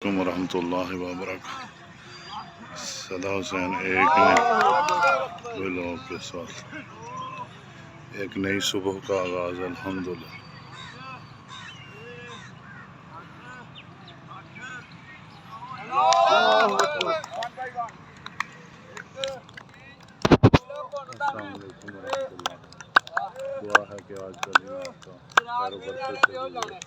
रहमतुल्लाहि व बरकातहू। सदा हुसैन एक नए लोगों के साथ एक नई सुबह का आगाज़ अल्हम्दुलिल्लाह। अस्सलाम वालेकुम रहमतुल्लाह। दुआ है कि आज का दिन आपका खैर व बरकत से गुजरे।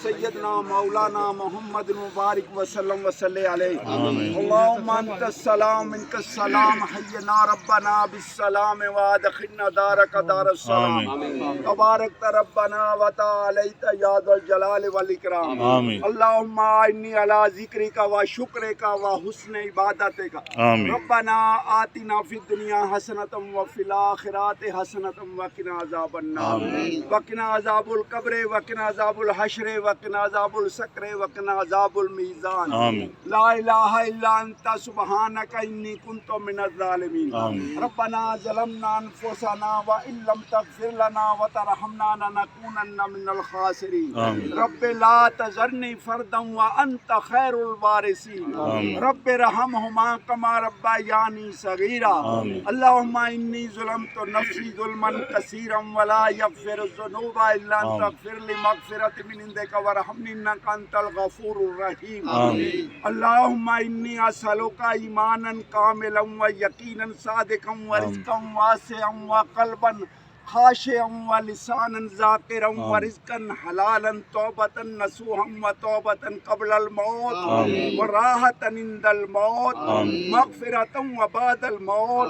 सैयदना मौलाना मोहम्मद मुबारक वसल्लम वसल्ले अलैहि। अल्लाहुम्मा अंतस सलाम मिनकस सलाम हय्यना रब्बना बिस्सलाम व अदखिलना दारक दारस सलाम। तबारक रब्बना व तआलैत या ज़ल जलाल वल इकराम। अल्लाहुम्मा इन्नी अला ज़िक्रिका व शुक्रिका व हुस्न इबादतिका। रब्बना आतिना फिद दुनिया हसनतम व फिल आखिराति हसनतम व किना अज़ाबन नार व किना अज़ाबुल कब्र व किना अज़ाबुल हश्र व किना अज़ाबुल सक्र व किना अज़ाबुल मीज़ान। ला इलाहा इल्ला अंता सुब्हानका इन्नी कुन्तु मिनज़ ज़ालिमीन। रब्बना ज़लमना अनफुसना व इल्लम तग़फिर लना व तरहमना लनकूनन्ना मिनल खासिरीन। रब्बि ला तज़रनी फ़र्दन व अंत खैरुल वारिसीन। रब्बि रहमहुमा कमा रब्बयानी सगीरा। अल्लाहुम्मा इन्नी ज़लमतु नफ़्सी ज़ुल्मन कसीरन व ला यग़फ़िरु ज़ुनूबा इल्ला अंता फ़िर ली मग़फ़िरतिन मिन इंदिका वरहमनी इन्नका अंतल गफ़ूरुर रहीम। अल्लाहुम्मा इन्नी असअलुका ईमानन कामिलन व यकीनन सादिक़न व रिज़्क़न वासिअन व क़ल्बन खाशिअन व लिसानन ज़ाकिरन व रिज़्क़न हलालन तौबतन नसूहन व तौबतन क़ब्लल मौत व राहतन इंदल मौत मग़फ़िरतन व बादल मौत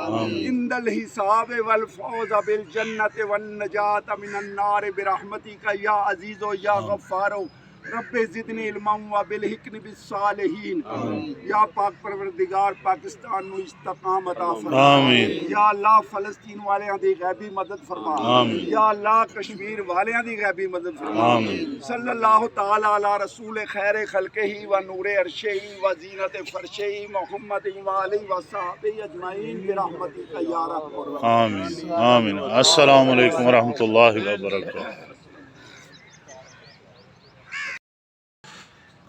इंदल हिसाब वल फ़ौज़ बिल जन्नति वन नजात मिनन नार बिरहमतिका या अज़ीज़ो या गफ़्फ़ारो। रब्बे ज़िदनी इल्मन व बिलहिक़्नि बिस्सालिहीन। या पाक परवरदिगार पाकिस्तान में इस्तकामत अता फरमा। या अल्लाह फ़लस्तीन वालियां दी गैबी मदद फरमा। या अल्लाह कश्मीर वालियां दी गैबी मदद फरमा। सल्लल्लाहु तआला अला रसूल खैर खल्क़िही व नूरे अर्शिही व ज़ीनत फ़र्शिही मुहम्मद व आलिहि व सहाबिही अजमईन बिरहमतिका या रहमान। आमीन आमीन। अस्सलामु अलैकुम रहमतुल्लाहि व बरकातहू।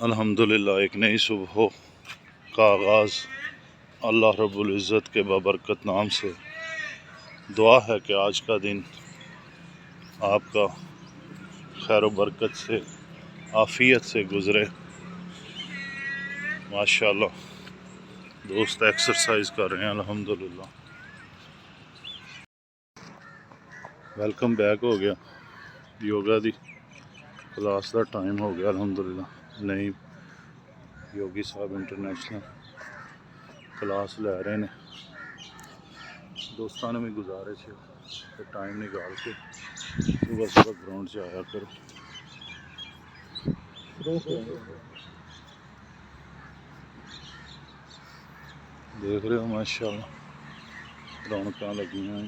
अल्हम्दुलिल्लाह एक नई सुबह का आगाज़ अल्लाह रब्बुल इज़्ज़त के बाबरकत नाम से। दुआ है कि आज का दिन आपका खैर बरकत से आफ़ियत से गुज़रे। माशाअल्लाह दोस्त एक्सरसाइज कर रहे हैं अल्हम्दुलिल्लाह। वेलकम बैक हो गया। योगा दी क्लास का टाइम हो गया अल्हम्दुलिल्लाह। नई योगी साहब इंटरनेशनल क्लास लै रहे हैं। दोस्तों ने भी गुजारिश है कि टाइम निकाल के सुबह सुबह ग्राउंड से आया करो। देख रहे हो माशाअल्लाह रौनक लगी हैं।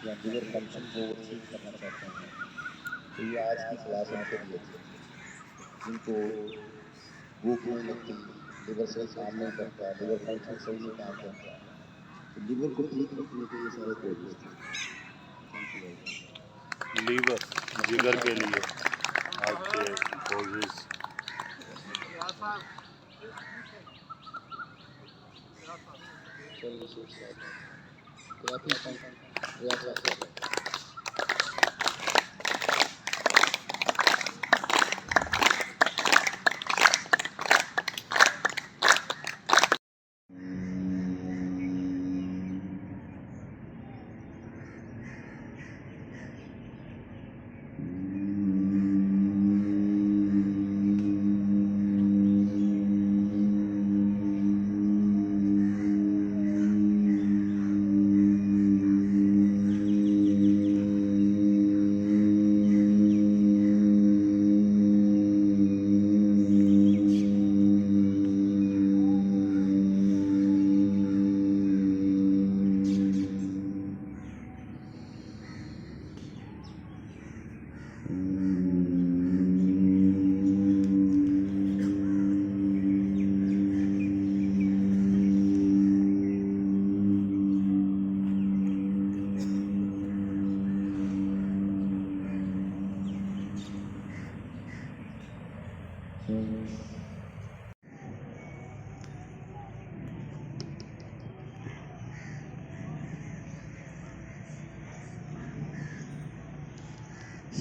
या लिवर फंक्शन को ठीक करना चाहते हैं तो ये आज की क्लास उनके लिए थी। जिनको भूख नहीं लगती, लिवर सही काम नहीं करता, लिवर फंक्शन सही नहीं काम करता, तो लिवर को ठीक रखने के ये सारे कोर्सेज थे। लीवर जिगर के लिए आज के कोर्सेज।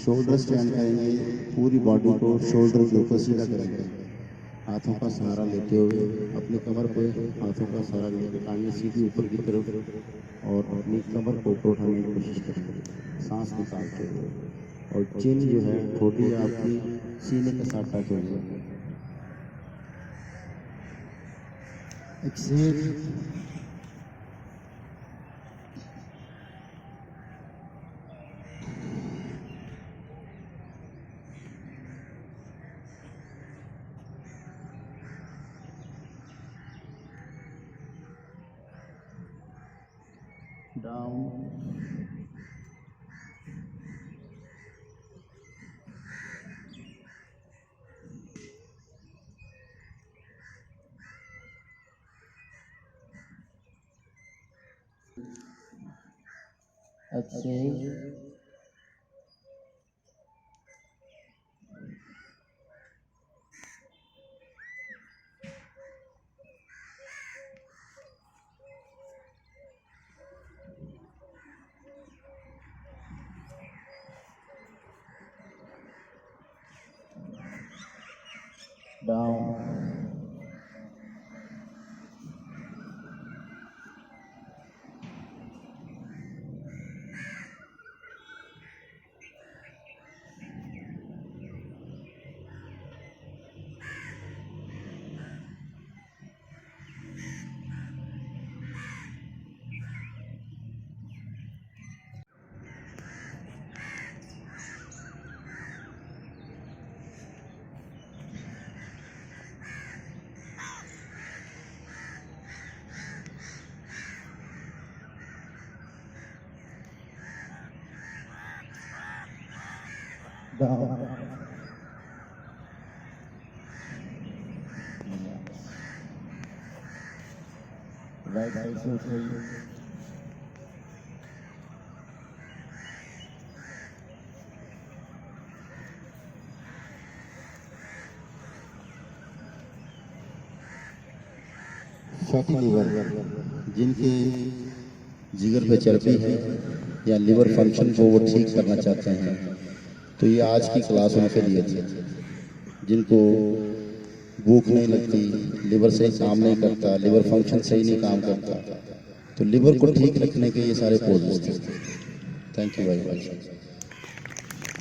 शोल्डर स्टैंड करेंगे, पूरी बॉडी को शोल्डर के ऊपर सीधा करेंगे। हाथों का सहारा लेते हुए अपनी कमर पे हाथों का सहारा लेकर टांगें सीधी ऊपर की तरफ और अपनी कमर को ऊपर उठाने की कोशिश करेंगे, सांस निकालते हुए। और चिन जो है ठोड़ी आपकी सीने के साथ टच हो जाएगी। Excel, down, excel, down, down, right side से उठाइए, फैटी लीवर, जिनके जिगर पे चर्बी है या लीवर फंक्शन को वो ठीक करना चाहते हैं, तो ये आज की क्लास उनके लिए थी। जिनको भूख नहीं लगती, लिवर सही काम नहीं करता, लिवर फंक्शन सही नहीं काम करता, तो लिवर को ठीक रखने के ये सारे पोजेस थे। Thank you very much.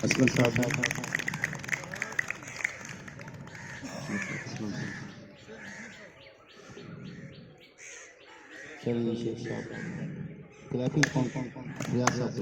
Aslam साहब, चलिए शेख साहब, क्लैपिंग प्रयास साहब।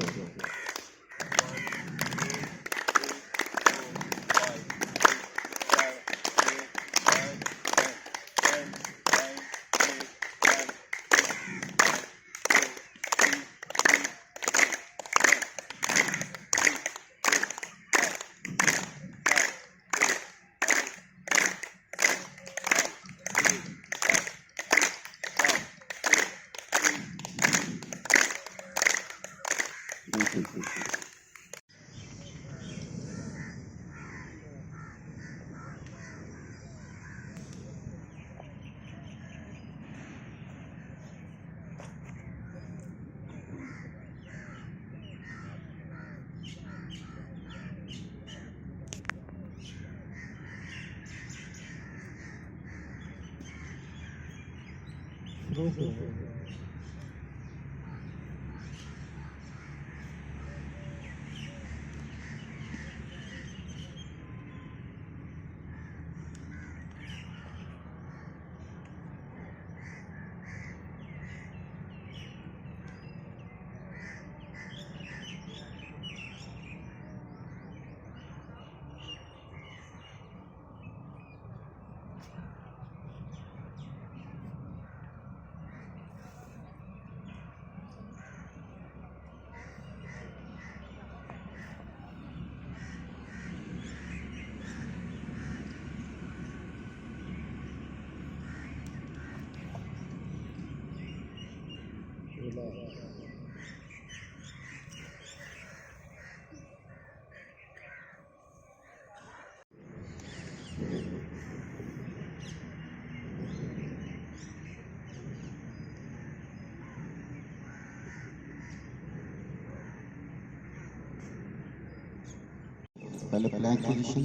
पहले प्लैंक पोजीशन,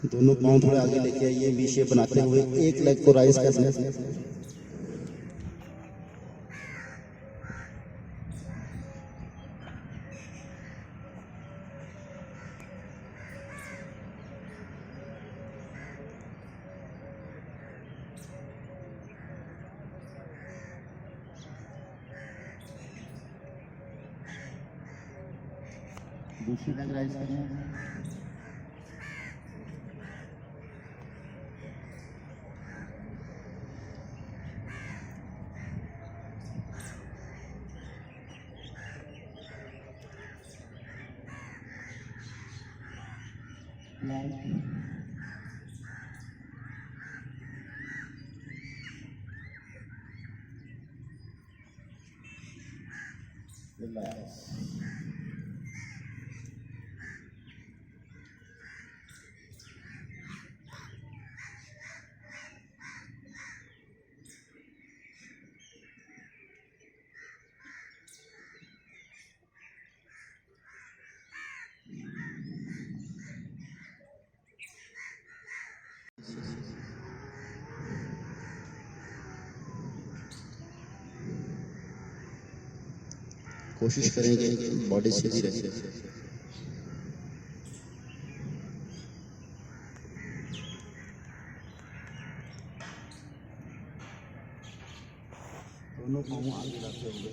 दोनों पाँव थोड़े आगे लेके आइए, वी शेप बनाते हुए एक लेग को राइज करना है। दूसरी लेग राइज करें, रिलैक्स। कोशिश करेंगे बॉडी सीधी रहे। दोनों पाँव आगे रखते हुए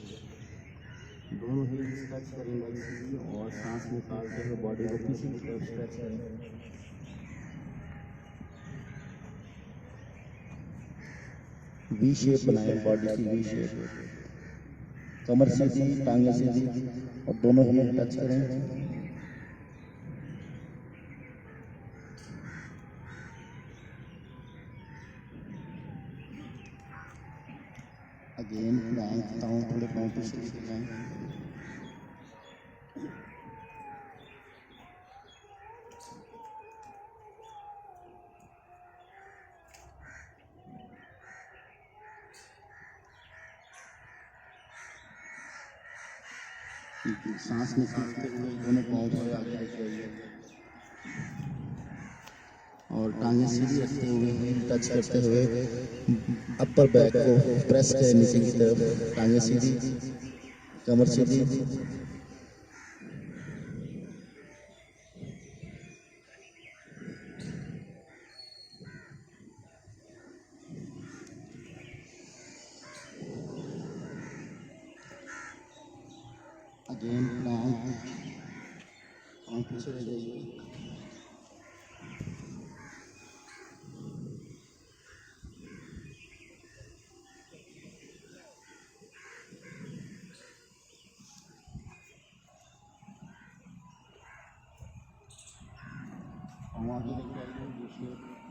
दोनों ही स्ट्रेच करेंगे और सांस निकालते हुए बॉडी को पीछे की तरफ स्ट्रेच करेंगे। वी शेप बनाए, बॉडी की वी शेप, कमर सीधी, टांगे सीधी और दोनों ही टच करें। अगेन प्लैंक, पाँव थोड़े पाँव पीछे लेके जाएं। सांस निकालते हुए दोनों पाँव थोड़े आगे लेके आइए और टांगे सीधी रखते हुए टच करते हुए अपर बैक को प्रेस करें नीचे की तरफ, टांगे सीधी, कमर सीधी। अगेन प्लैंक, पाँव पीछे रह जाइए। पाँव आगे लेके आइए,